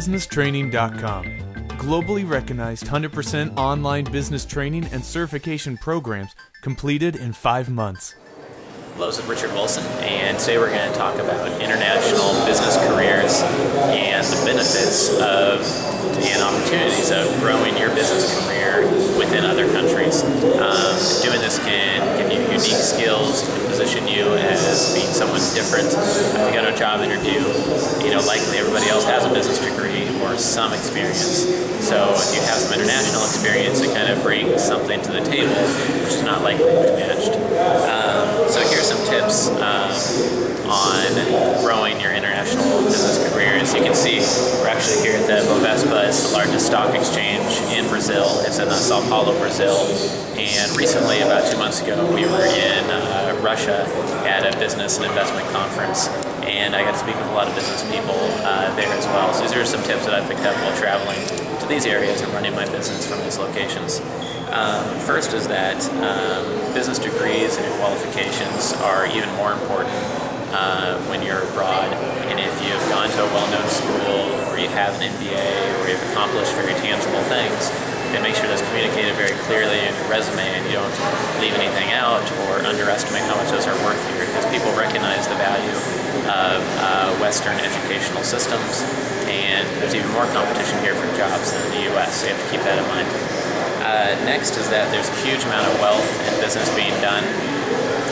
GlobalBusinessTraining.com. Globally recognized 100% online business training and certification programs completed in 5 months. Hello, this is Richard Wilson, and today we're going to talk about international business careers and the benefits of and opportunities of growing your business career within other countries. Doing this can give you unique skills, can position you as being someone different. If you go to a job interview, likely everybody else has a business degree or some experience. So if you have some international experience, it kind of brings something to the table which is not likely to be matched. So here's some tips on growing your international business careers. You can see we're actually here at the Bovespa. It's the largest stock exchange in Brazil. It's in Sao Paulo, Brazil. And recently, about 2 months ago, we were in Russia at a business and investment conference. And I got to speak with a lot of business people there as well. So these are some tips that I picked up while traveling to these areas and running my business from these locations. First is that business degrees and qualifications are even more important when you're abroad. And if you've gone to a well-known school, or you have an MBA, or you've accomplished very tangible things, then make sure that's communicated very clearly in your resume and you don't leave anything out or underestimate how much those are worth here, because people recognize the value of Western educational systems, and there's even more competition here for jobs than in the US, so you have to keep that in mind. Next is that there's a huge amount of wealth and business being done.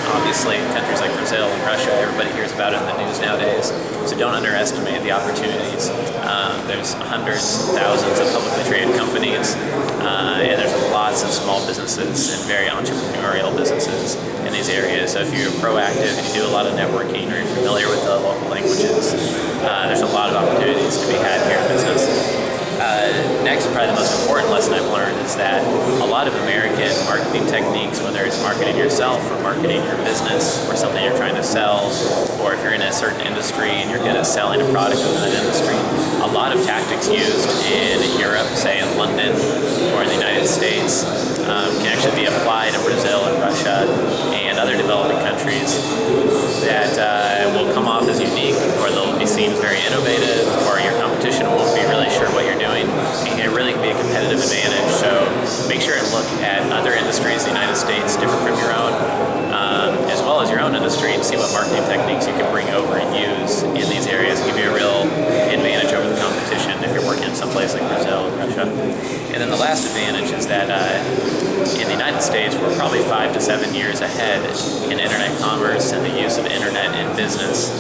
Obviously, in countries like Brazil and Russia, everybody hears about it in the news nowadays, so don't underestimate the opportunities. There's hundreds, thousands of publicly traded companies, and there's lots of small businesses and very entrepreneurial businesses in these areas. So if you're proactive, if you do a lot of networking, or you're familiar with the local languages, there's a lot of opportunities to be had here in business. Next, probably the most important lesson I've learned is that a lot of American marketing techniques, whether it's marketing yourself or marketing your business or something you're trying to sell, or if you're in a certain industry and you're good at selling a product within that industry, a lot of tactics used in Europe, say in London or in the United States, can actually be applied in Brazil and Russia and other developing countries that will come off as unique, or they'll be seen as very innovative, or your competition won't be really sure what you're doing. It really can be a competitive advantage. So make sure and look at other industries in the United States different from your own, as well as your own industry, and see what marketing techniques you can bring over and use in these areas and give you a real advantage over the competition if you're working in some place like Brazil or Russia. And then the last advantage is that in the United States, we're probably 5 to 7 years ahead in internet commerce and the use of internet in business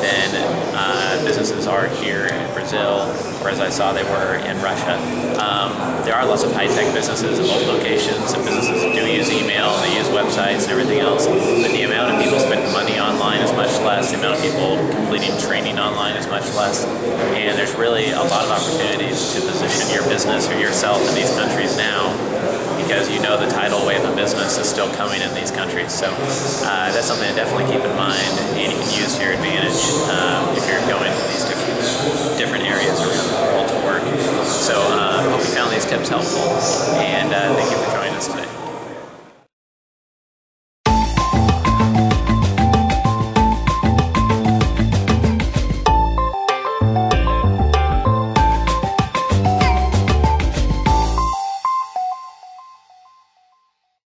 than businesses are here in Brazil, or as I saw they were in Russia. There are lots of high-tech businesses in both locations, and businesses do use email, they use websites and everything else, but the amount of people spending money online is much less, the amount of people completing training online is much less, and there's really a lot of opportunities to position your business or yourself in these countries now, because the tidal wave of business is still coming in these countries. So that's something to definitely keep in mind, and you can use to your advantage if you're going to these different areas around the world to work. So I hope you found these tips helpful, and thank you for joining.